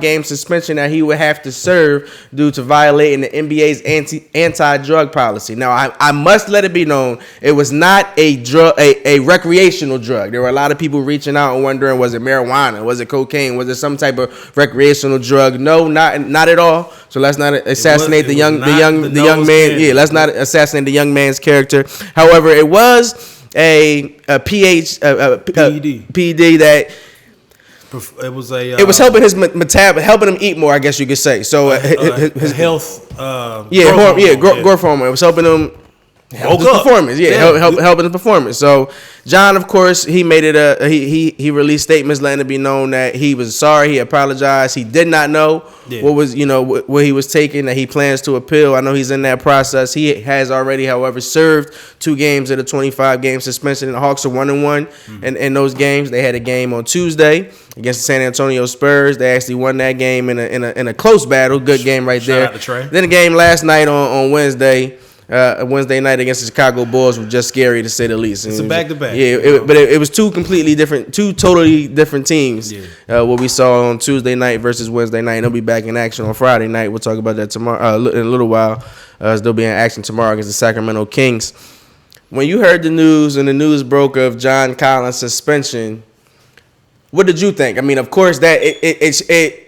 game suspension that he would have to serve due to violating the NBA's anti-drug policy. Now, I must let it be known, it was not a drug, a recreational drug. There were a lot of people reaching out and wondering, was it marijuana? Was it cocaine? Was it some type of recreational drug? No, not at all. So let's not assassinate the young man. Yeah, let's not assassinate the young man's character. However, it was a PED that. It was a. It was helping his helping him eat more. I guess you could say. So his health. Growth hormone. It was helping him. Help his performance, helping his performance. So John, of course, he made it. He released statements letting it be known that he was sorry. He apologized. He did not know what was what he was taking. That he plans to appeal. I know he's in that process. He has already, however, served 2 games of the 25-game suspension. And the Hawks are 1-1 in those games. They had a game on Tuesday against the San Antonio Spurs. They actually won that game in a close battle. Good game right there. Shout out to Trey. Then the game last night on Wednesday. Wednesday night against the Chicago Bulls was just scary to say the least. It's a back-to-back. Yeah, but it was two totally different teams. Yeah. What we saw on Tuesday night versus Wednesday night. They'll be back in action on Friday night. We'll talk about that tomorrow in a little while. They'll be in action tomorrow against the Sacramento Kings. When you heard the news and the news broke of John Collins' suspension, what did you think? I mean, of course, that it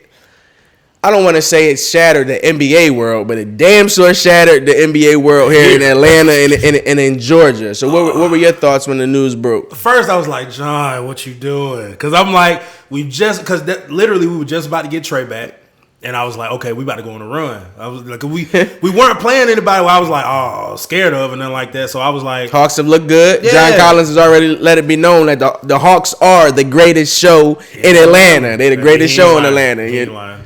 I don't want to say it shattered the NBA world, but it damn sure shattered the NBA world here in Atlanta and in Georgia. So what were your thoughts when the news broke? First, I was like, John, what you doing? Because I'm like, literally we were just about to get Trey back. And I was like, okay, we about to go on a run. I was like, we weren't playing anybody who I was like, scared of and nothing like that. So I was like, Hawks have looked good. Yeah. John Collins has already let it be known that the Hawks are the greatest show in Atlanta. They're the greatest show in Atlanta. He ain't lying.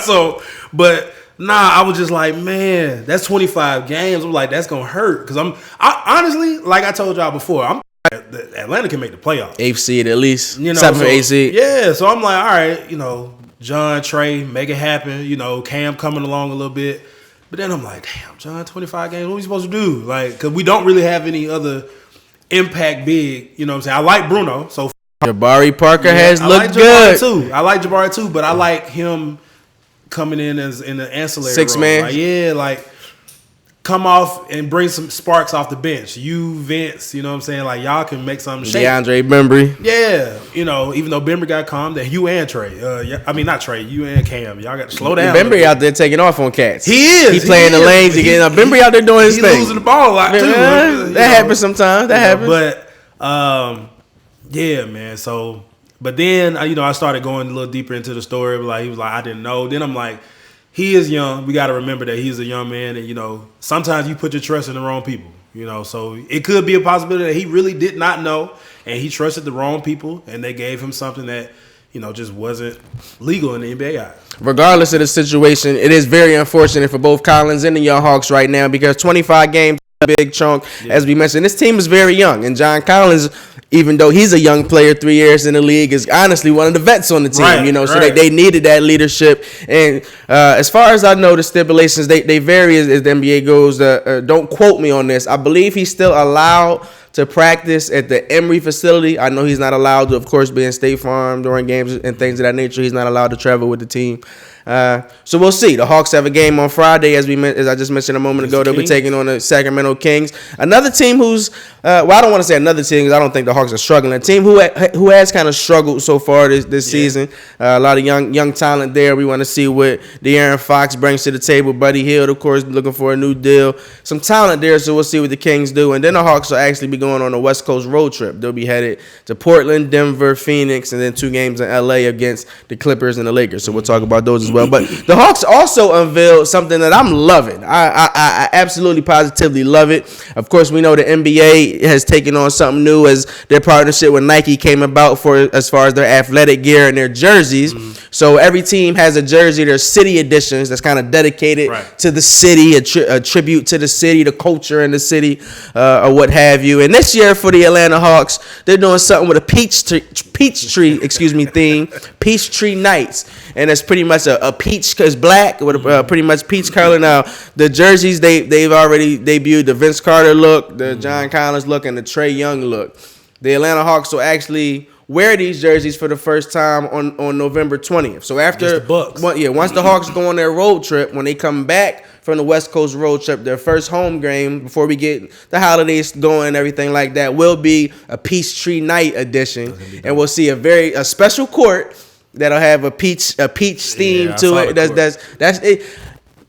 So, but I was just like, man, that's 25 games. I'm like, that's gonna hurt because I honestly, like I told y'all before, Atlanta can make the playoffs. 8th seed at least. 7th or 8th seed. Yeah, so I'm like, all right, John, Trey, make it happen. Cam coming along a little bit, but then I'm like, damn, John, 25 games. What are we supposed to do? Like, because we don't really have any other impact big. You know what I'm saying? I like Bruno, so Jabari Parker has looked good too. I like Jabari too, but I like him coming in as in the ancillary 6-man. Like come off and bring some sparks off the bench. You, Vince, you know what I'm saying? Like y'all can make something shake. DeAndre Bembry. Yeah, even though Bembry got calmed, that you and Trey. Not Trey, you and Cam. Y'all got to slow down. Bembry out there taking off on cats. He is. He playing the lanes. He getting up. Bembry out there doing his thing. He's losing the ball a lot too. That happens sometimes. That happens. But yeah, man. So. But then, I started going a little deeper into the story. Like he was like, I didn't know. Then I'm like, he is young. We got to remember that he's a young man. And, sometimes you put your trust in the wrong people, So it could be a possibility that he really did not know. And he trusted the wrong people. And they gave him something that, just wasn't legal in the NBA eyes. Regardless of the situation, it is very unfortunate for both Collins and the Young Hawks right now because 25 games. A big chunk, as we mentioned. This team is very young, and John Collins, even though he's a young player, 3 years in the league, is honestly one of the vets on the team. So they needed that leadership. And as far as I know, the stipulations they vary as the NBA goes. Don't quote me on this. I believe he's still allowed to practice at the Emory facility. I know he's not allowed to, of course, be in State Farm during games and things of that nature. He's not allowed to travel with the team. So we'll see. The Hawks have a game on Friday, as I just mentioned a moment ago. They'll be taking on the Sacramento Kings, another team who's I don't want to say another team because I don't think the Hawks are struggling. A team who has kind of struggled so far this season. A lot of young talent there. We want to see what De'Aaron Fox brings to the table. Buddy Hield, of course, looking for a new deal. Some talent there, so we'll see what the Kings do. And then the Hawks will actually be going on a West Coast road trip. They'll be headed to Portland, Denver, Phoenix, and then 2 games in LA against the Clippers and the Lakers. So we'll talk about those as well. But the Hawks also unveiled something that I'm loving. I absolutely positively love it. Of course, we know the NBA has taken on something new as their partnership with Nike came about as far as their athletic gear and their jerseys. So every team has a jersey. There's city editions that's kind of dedicated to the city, a tribute to the city, the culture in the city, or what have you. And this year for the Atlanta Hawks, they're doing something with a Peachtree theme, Peachtree Nights, and it's pretty much a peach because black with pretty much peach color. Now the jerseys they've already debuted the Vince Carter look, the John Collins look, and the Trae Young look. The Atlanta Hawks will actually wear these jerseys for the first time on November 20th. So after the Bucks. Once the Hawks go on their road trip, when they come back from the West Coast road trip, their first home game before we get the holidays going and everything like that will be a Peachtree night edition, and we'll see a special court that'll have a peach theme to it. That's it.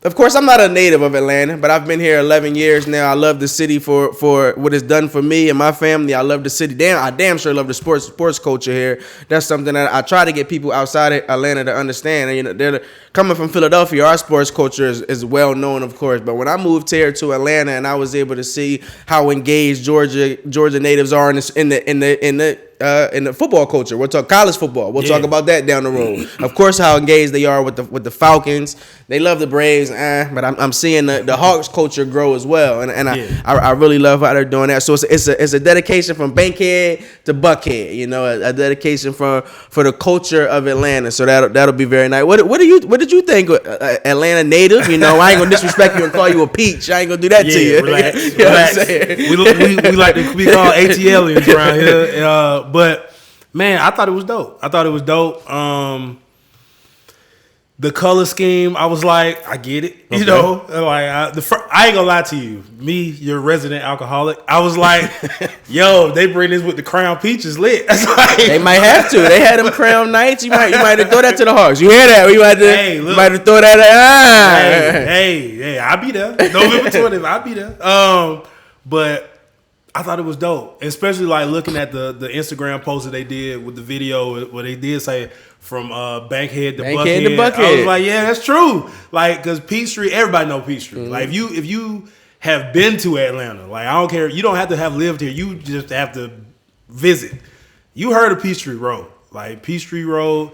Of course, I'm not a native of Atlanta, but I've been here 11 years now. I love the city for what it's done for me and my family. I love the city. I damn sure love the sports culture here. That's something that I try to get people outside of Atlanta to understand. And, they're coming from Philadelphia. Our sports culture is well known, of course. But when I moved here to Atlanta and I was able to see how engaged Georgia natives are in the football culture. We'll talk college football. We'll talk about that down the road. Of course, how engaged they are with the Falcons. They love the Braves, but I'm seeing the Hawks culture grow as well, and I really love how they're doing that. So it's a dedication from Bankhead to Buckhead. A dedication for the culture of Atlanta. So that'll be very nice. What did you think, Atlanta native? I ain't gonna disrespect you and call you a peach. I ain't gonna do that to you. Relax, relax. We like to be called ATLians around here. But man, I thought it was dope. The color scheme, I was like, I get it. Okay. I ain't gonna lie to you. Me, your resident alcoholic, I was like, yo, they bring this with the Crown Peaches lit. They might have to. They had them Crown Nights. You might have throw that to the Hawks. You hear that? You might have throw that. Hey, I'll be there. November 20th, I'll be there. But I thought it was dope, especially looking at the Instagram post that they did with the video where they did say from Bankhead to Buckhead. I was like, yeah, that's true. Because Peachtree, everybody know Peachtree. Mm-hmm. If you have been to Atlanta, I don't care. You don't have to have lived here. You just have to visit. You heard of Peachtree Road. Peachtree Road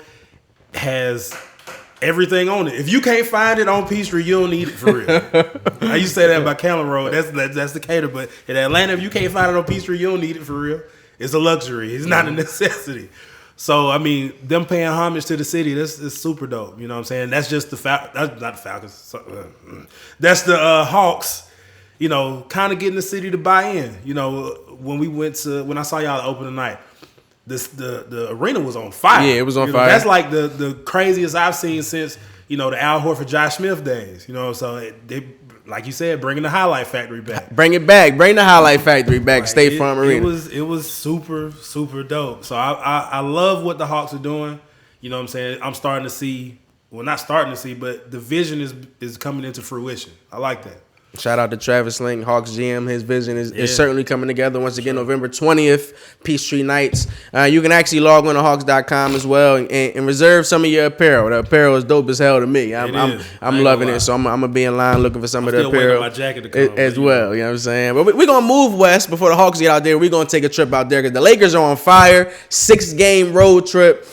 has everything on it. If you can't find it on Peachtree, you don't need it for real. I used to say that about Callan Road. That's Decatur. But in Atlanta, if you can't find it on Peachtree, you don't need it for real. It's a luxury. It's not a necessity. So, them paying homage to the city, that's super dope. You know what I'm saying? That's just that's not the Falcons. That's the Hawks, kind of getting the city to buy in. When I saw y'all open tonight, the arena was on fire. Yeah, it was on fire. That's the craziest I've seen since, the Al Horford, Josh Smith days. So they, like you said, bringing the Highlight Factory back. Bring it back. Bring the Highlight Factory back. State Farm Arena. It was super, super dope. So I love what the Hawks are doing. You know what I'm saying? I'm starting to see, well, not starting to see, but the vision is coming into fruition. I like that. Shout out to Travis Link, Hawks GM. His vision is certainly coming together once again. November 20th, Peachtree Nights. You can actually log on to Hawks.com as well and reserve some of your apparel. The apparel is dope as hell to me. I'm loving it, so I'm gonna be in line looking for some of the apparel my jacket to come as well. You know what I'm saying? But we're gonna move west before the Hawks get out there. We're gonna take a trip out there because the Lakers are on fire. 6-game road trip.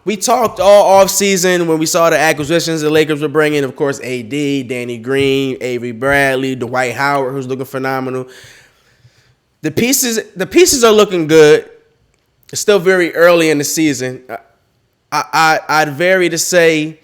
We talked all offseason when we saw the acquisitions the Lakers were bringing. Of course, AD, Danny Green, Avery Bradley, Dwight Howard, who's looking phenomenal. The pieces are looking good. It's still very early in the season. I'd vary to say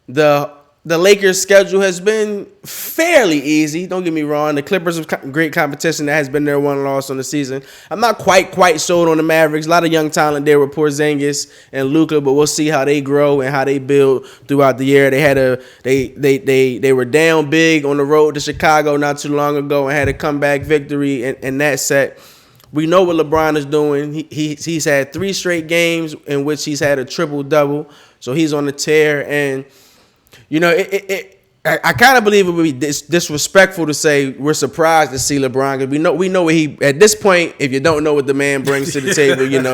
the Lakers' schedule has been fairly easy. Don't get me wrong. The Clippers have great competition. That has been their one loss on the season. I'm not quite sold on the Mavericks. A lot of young talent there with Porzingis and Luka, but we'll see how they grow and how they build throughout the year. They were down big on the road to Chicago not too long ago and had a comeback victory in that set. We know what LeBron is doing. He's had 3 straight games in which he's had a triple-double, so he's on the tear. And I kind of believe it would be disrespectful to say we're surprised to see LeBron because we know what he at this point. If you don't know what the man brings to the table, you ain't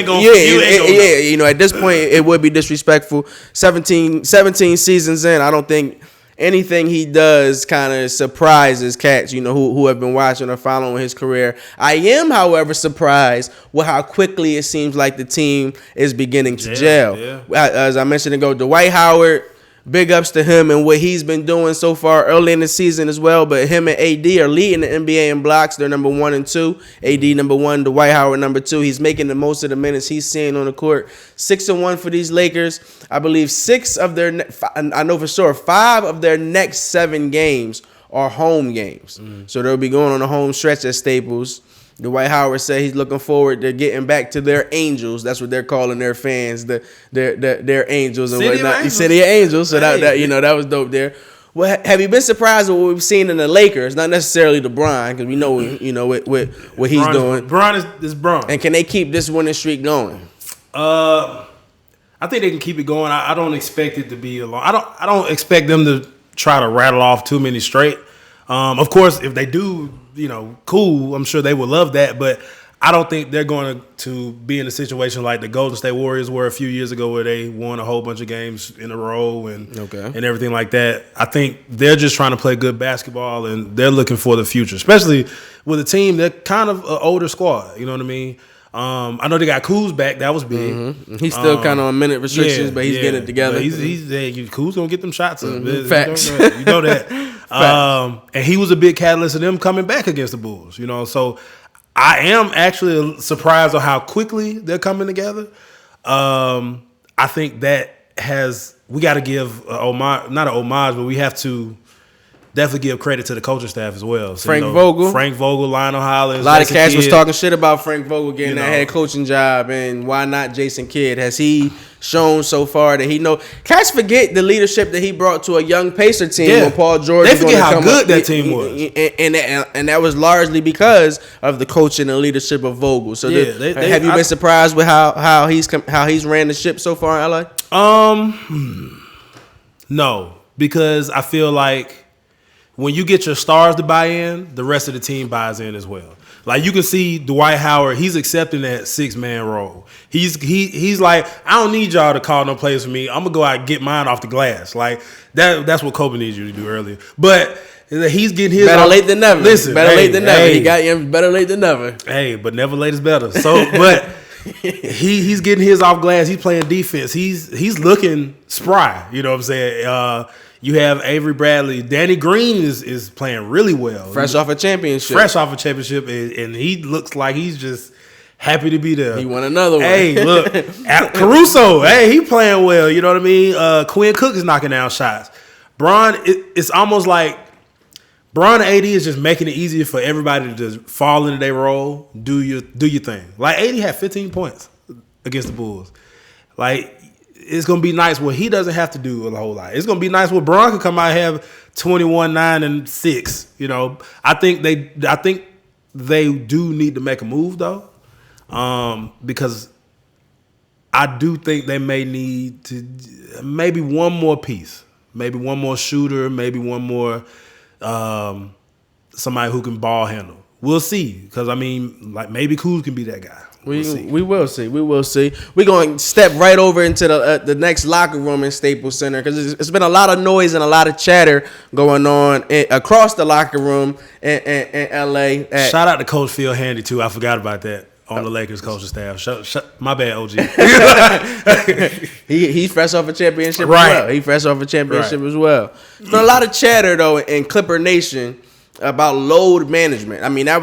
gonna. At this point, it would be disrespectful. 17 seasons in, I don't think anything he does kind of surprises cats, who have been watching or following his career. I am, however, surprised with how quickly it seems like the team is beginning to gel. Yeah. As I mentioned ago, Dwight Howard. Big ups to him and what he's been doing so far early in the season as well. But him and AD are leading the NBA in blocks. They're number 1 and 2. AD number 1, Dwight Howard number 2. He's making the most of the minutes he's seeing on the court. 6-1 for these Lakers. I believe 5 of their next 7 games are home games. So they'll be going on a home stretch at Staples. Dwight Howard said he's looking forward to getting back to their Angels. That's what they're calling their fans, their Angels and whatnot. He said they're Angels, so that was dope there. Well, have you been surprised with what we've seen in the Lakers? Not necessarily LeBron, because we know what he's doing. LeBron is Bron. And can they keep this winning streak going? I think they can keep it going. I don't expect it to be long. I don't expect them to try to rattle off too many straight. Of course, if they do, cool. I'm sure they would love that, but I don't think they're going to be in a situation like the Golden State Warriors were a few years ago, where they won a whole bunch of games in a row and everything like that. I think they're just trying to play good basketball, and they're looking for the future, especially with a team that kind of an older squad. You know what I mean? I know they got Kuz back. That was big. Mm-hmm. He's still kind of on minute restrictions, but he's getting it together. Kuz gonna get them shots up. Facts. You know that. And he was a big catalyst of them coming back against the Bulls. So I am actually surprised on how quickly they're coming together. I think we got to give not an homage, but we have to definitely give credit to the coaching staff as well. So, Frank Vogel, Lionel Hollins. A lot of cats was talking shit about Frank Vogel getting that head coaching job, and why not Jason Kidd? Has he shown so far that he know? Cats forget the leadership that he brought to a young Pacer team when Paul George. They forget how good that team was, and that was largely because of the coaching and leadership of Vogel. So, have you been surprised with how he's ran the ship so far in LA? No, because I feel like when you get your stars to buy in, the rest of the team buys in as well. Like, you can see Dwight Howard, he's accepting that 6-man role. He's like, I don't need y'all to call no plays for me. I'm gonna go out and get mine off the glass. Like that's what Kobe needs you to do earlier. But he's getting his better late than never. Listen, late than never. He got him better late than never. Hey, but never late is better. So, but he's getting his off glass. He's playing defense. He's looking spry. You know what I'm saying? You have Avery Bradley. Danny Green is playing really well. Fresh off a championship, and he looks like he's just happy to be there. He won another one. Hey, look, Caruso. Hey, he playing well. You know what I mean? Quinn Cook is knocking down shots. Bron, it's almost like Bron and AD is just making it easier for everybody to just fall into their role, do your thing. Like, AD had 15 points against the Bulls. Like, it's gonna be nice where he doesn't have to do a whole lot. It's gonna be nice where Bron can come out and have 21, 9, and 6. I think they do need to make a move though, because I do think they may need to maybe one more piece, maybe one more shooter, maybe one more somebody who can ball handle. We'll see, because like maybe Kuz can be that guy. We will see. We're going to step right over into the next locker room in Staples Center, because it's been a lot of noise and a lot of chatter going on across the locker room in LA. Shout out to Coach Phil Handy too. I forgot about that on the Lakers coaching staff. My bad, OG. He's fresh off a championship as well. He's fresh off a championship as well. There's been a lot of chatter though in Clipper Nation about load management.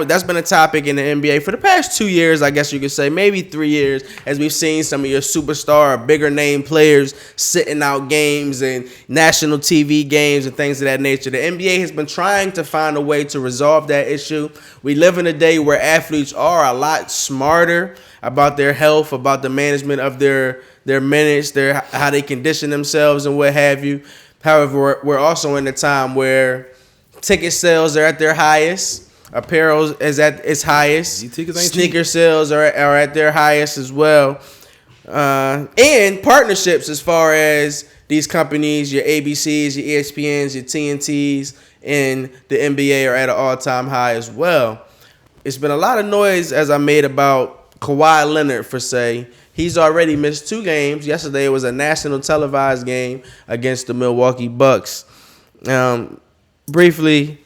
That's been a topic in the NBA for the past 2 years, I guess you could say, maybe 3 years, as we've seen some of your superstar, bigger name players sitting out games and national TV games and things of that nature. The NBA has been trying to find a way to resolve that issue. We live in a day where athletes are a lot smarter about their health, about the management of their minutes, how they condition themselves and what have you. However, we're also in a time where ticket sales are at their highest. Apparel is at its highest. Sneaker sales are at their highest as well. And partnerships, as far as these companies, your ABCs, your ESPNs, your TNTs, and the NBA are at an all-time high as well. It's been a lot of noise, as I made, about Kawhi Leonard, for say. He's already missed 2 games. Yesterday it was a national televised game against the Milwaukee Bucks. Briefly,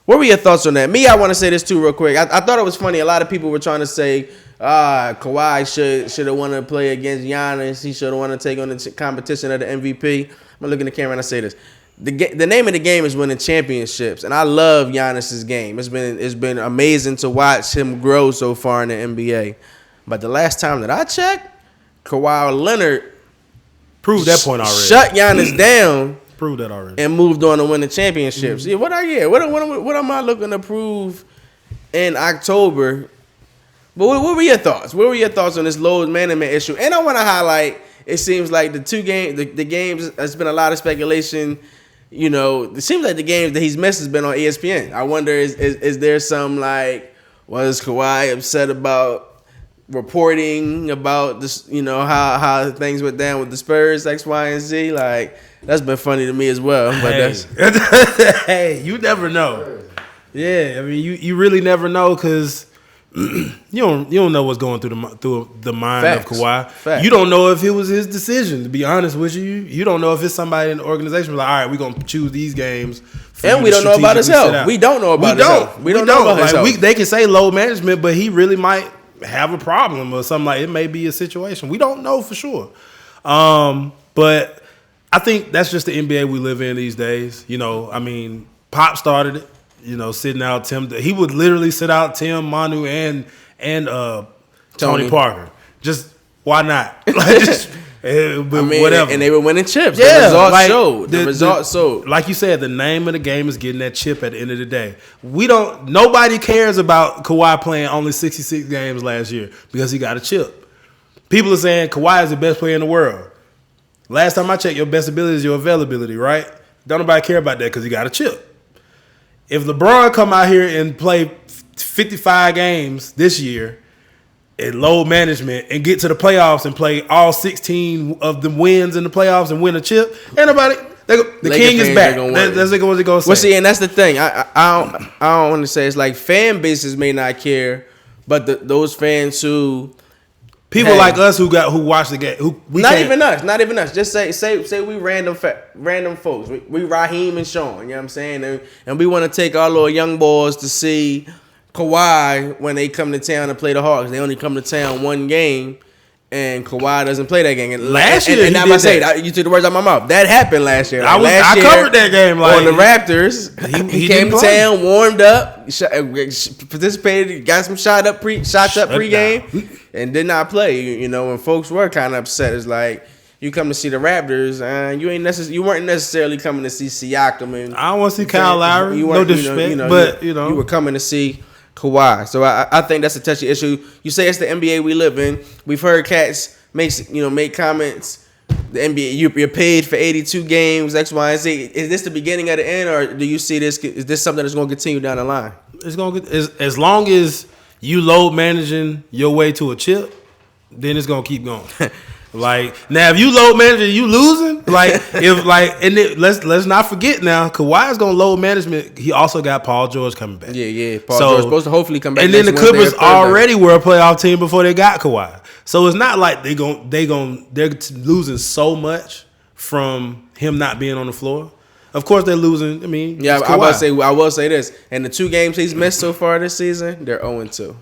what were your thoughts on that? I want to say this too real quick. I thought it was funny. A lot of people were trying to say Kawhi should have wanted to play against Giannis. He should have wanted to take on the competition of the MVP. I'm going to look in the camera and I say this. The name of the game is winning championships, and I love Giannis's game. It's been amazing to watch him grow so far in the NBA. But the last time that I checked, Kawhi Leonard proved that point already. Shut Giannis down. Proved that already. And moved on to win the championships. Mm-hmm. What am I looking to prove in October But what were your thoughts? What were your thoughts on this load management issue? And I want to highlight, it seems like the games, there's been a lot of speculation. You know, it seems like the games that he's missed has been on ESPN. I wonder, is there some, like, was Kawhi upset about reporting about this, you know, how things went down with the Spurs, X, Y, and Z? Like, that's been funny to me as well. But hey, you never know. Yeah, I mean, you really never know because you don't know what's going through the mind Facts. of Kawhi. Facts. You don't know if it was his decision. To be honest with you, you don't know if it's somebody in the organization was like, all right, we're gonna choose these games. And we don't know about his health. We don't know about his health. We don't know about his health. They can say load management, but he really might have a problem or something like it. May be a situation. We don't know for sure. But I think that's just the NBA we live in these days. You know, I mean, Pop started it. You know, sitting out Tim. He would literally sit out Tim, Manu, and Tony Parker. Just why not? Whatever. And they were winning chips. Yeah, the results like, showed. The results showed. Like you said, the name of the game is getting that chip at the end of the day. Nobody cares about Kawhi playing only 66 games last year because he got a chip. People are saying Kawhi is the best player in the world. Last time I checked, your best ability is your availability, right? Don't nobody care about that because he got a chip. If LeBron come out here and play 55 games this year in load management and get to the playoffs and play all 16 of the wins in the playoffs and win a chip, ain't nobody. The king is back. That's what they're going to say. Well, see, and that's the thing. I don't want to say it's like fan bases may not care, but those fans who people like us who watch the game, not even us. Just say we random folks. We Raheem and Sean. You know what I'm saying? And we want to take our little young boys to see Kawhi when they come to town and play the Hawks. They only come to town one game, and Kawhi doesn't play that game. And last year, and I'm about to say, you took the words out of my mouth. That happened last year. I covered that game on the Raptors. He came to town, warmed up, participated, got some shots up pregame, and did not play. You know, when folks were kind of upset, it's like you come to see the Raptors, you weren't necessarily coming to see Siakam. And I don't want to see Kyle Lowry. No disrespect, but you were coming to see Kawhi. So I think that's a touchy issue. You say it's the NBA we live in. We've heard cats make comments. The NBA, you're paid for 82 games, X, Y, and Z. Is this the beginning of the end, or do you see this? Is this something that's going to continue down the line? It's going to as long as you load managing your way to a chip, then it's going to keep going. Like now, if you load managing, you losing. Let's not forget now. Kawhi's gonna load management. He also got Paul George coming back. Yeah. Paul George supposed to hopefully come back. And then the Clippers already were a playoff team before they got Kawhi. So it's not like they're losing so much from him not being on the floor. Of course they're losing. I mean, yeah. I will say this. And the 2 games he's missed so far this season, they're 0-2.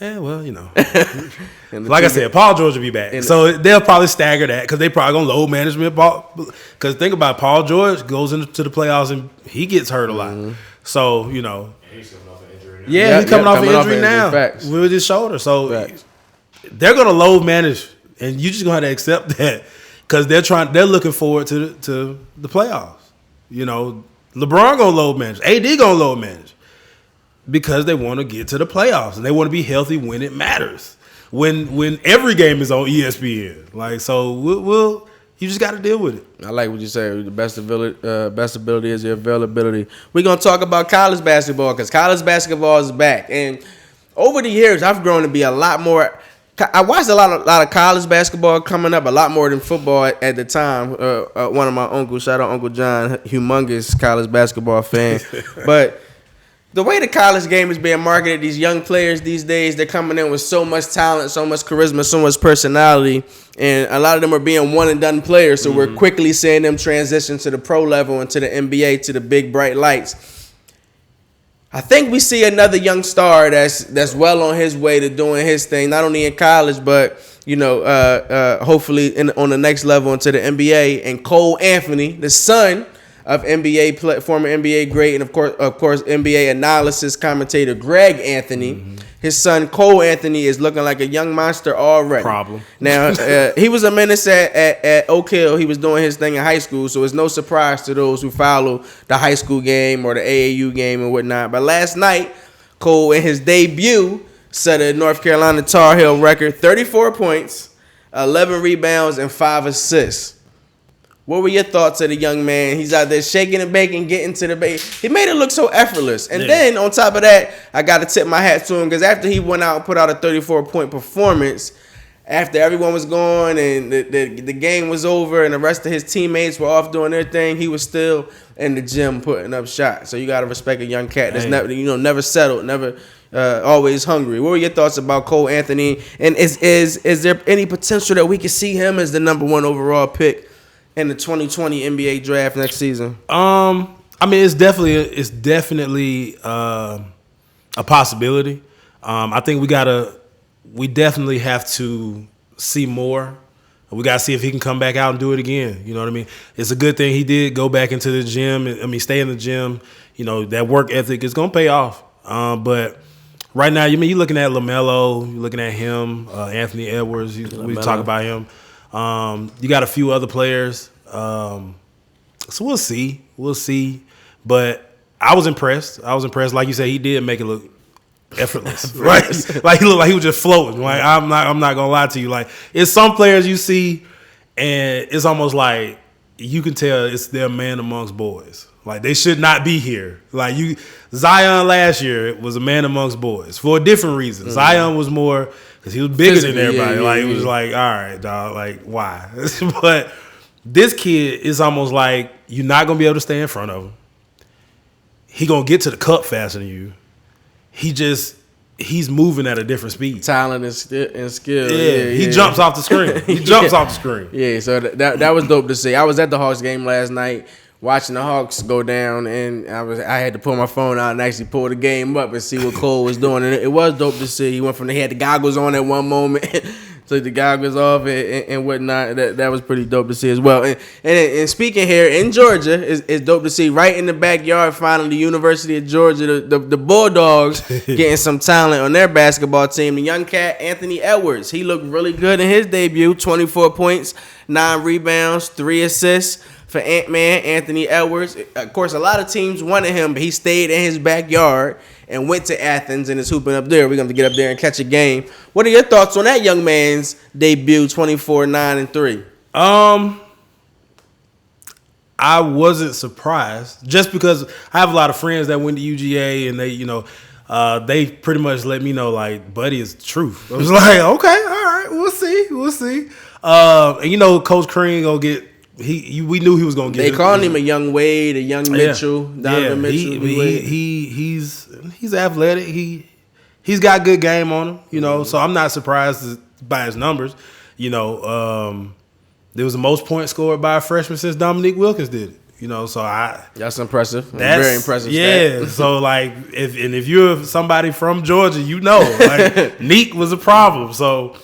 Yeah, well, you know. Like I said, Paul George will be back. So they'll probably stagger that because they probably going to load management. Because think about it, Paul George goes into the playoffs and he gets hurt a lot. Mm-hmm. So, you know. And he's coming off an injury now. Yeah, he's coming off an injury now with his shoulder. So they're going to load manage. And you just going to have to accept that because they're looking forward to the playoffs. You know, LeBron going to load manage. AD going to load manage. Because they want to get to the playoffs and they want to be healthy when it matters. When every game is on ESPN, you just got to deal with it. I like what you say. The best ability is your availability. We're gonna talk about college basketball because college basketball is back. And over the years, I've grown to be a lot more. I watched a lot of college basketball coming up, a lot more than football at the time. One of my uncles, shout out Uncle John, humongous college basketball fan, but. The way the college game is being marketed, these young players these days, they're coming in with so much talent, so much charisma, so much personality, and a lot of them are being one-and-done players, so we're quickly seeing them transition to the pro level and to the NBA, to the big, bright lights. I think we see another young star that's well on his way to doing his thing, not only in college, but hopefully on the next level into the NBA, and Cole Anthony, the son of former NBA great and of course NBA analysis commentator Cregg Anthony. Mm-hmm. His son Cole Anthony is looking like a young monster already. Problem. Now he was a menace at Oak Hill. He was doing his thing in high school, so it's no surprise to those who follow the high school game or the AAU game and whatnot. But last night, Cole in his debut set a North Carolina Tar Heel record, 34 points, 11 rebounds, and 5 assists. What were your thoughts of the young man? He's out there shaking and baking, getting to the base. He made it look so effortless. And then on top of that, I got to tip my hat to him because after he went out and put out a 34-point performance, after everyone was gone and the game was over and the rest of his teammates were off doing their thing, he was still in the gym putting up shots. So you got to respect a young cat that's never settled, never always hungry. What were your thoughts about Cole Anthony? And is there any potential that we could see him as the number 1 overall pick in the 2020 NBA draft next season? I mean, it's definitely a possibility. I think we definitely have to see more. We got to see if he can come back out and do it again. You know what I mean? It's a good thing he did go back into the gym. Stay in the gym. You know, that work ethic is going to pay off. But right now, you're looking at LaMelo, you're looking at him, Anthony Edwards. We talk about him. You got a few other players. So we'll see. But I was impressed. Like you said, he did make it look effortless. Right? Like he looked like he was just floating. Like I'm not gonna lie to you. Like it's some players you see and it's almost like you can tell they're a man amongst boys. Like they should not be here. Like Zion last year was a man amongst boys for a different reason. Mm-hmm. Zion was more because he was bigger than everybody. It was like, all right, dog, like why? But this kid is almost like you're not gonna be able to stay in front of him. He gonna get to the cup faster than you. He's moving at a different speed. Talent and skill. Yeah, he jumps off the screen. Yeah, so that was dope to see. I was at the Hawks game last night watching the Hawks go down, and I had to pull my phone out and actually pull the game up and see what Cole was doing. And it was dope to see. He had the goggles on at one moment, took the goggles off and whatnot. That was pretty dope to see as well. And speaking here in Georgia, it's dope to see right in the backyard. Finally, the University of Georgia, the Bulldogs getting some talent on their basketball team. The young cat Anthony Edwards, he looked really good in his debut. 24 points, 9 rebounds, 3 assists. For Ant-Man, Anthony Edwards. Of course, a lot of teams wanted him, but he stayed in his backyard and went to Athens and is hooping up there. We're going to get up there and catch a game. What are your thoughts on that young man's debut, 24, 9, and 3? I wasn't surprised just because I have a lot of friends that went to UGA and they pretty much let me know, like, buddy, it's the truth. I was like, okay, all right, we'll see. And Coach Crean gonna get. We knew he was gonna get. They called him a young Wade, a young Mitchell, Donovan Mitchell. He's athletic. He's got good game on him. So I'm not surprised by his numbers. There was the most points scored by a freshman since Dominique Wilkins did it. So that's impressive. That's very impressive. Yeah. So like, if you're somebody from Georgia, like Neek was a problem. So.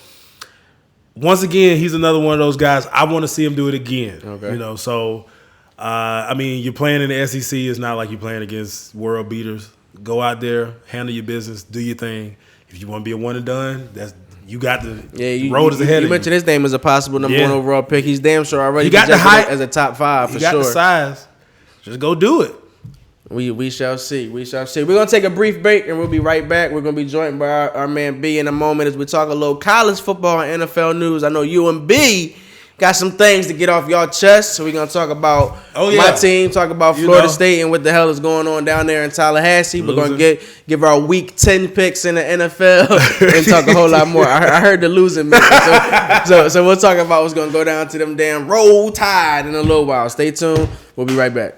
Once again, he's another one of those guys. I want to see him do it again. Okay. So, you're playing in the SEC. It's not like you're playing against world beaters. Go out there, handle your business, do your thing. If you want to be a one and done, you got the road is ahead of you. You mentioned his name as a possible number 1 overall pick. He's damn sure already he got the height as a top 5 for sure. He got the size. Just go do it. We shall see. We're going to take a brief break, and we'll be right back. We're going to be joined by our man B in a moment as we talk a little college football and NFL news. I know you and B got some things to get off y'all chest, so we're going to talk about my team, talk about Florida State and what the hell is going on down there in Tallahassee. We're going to give our Week 10 picks in the NFL and talk a whole lot more. I heard the losing man. So we'll talk about what's going to go down to them damn Roll Tide in a little while. Stay tuned. We'll be right back.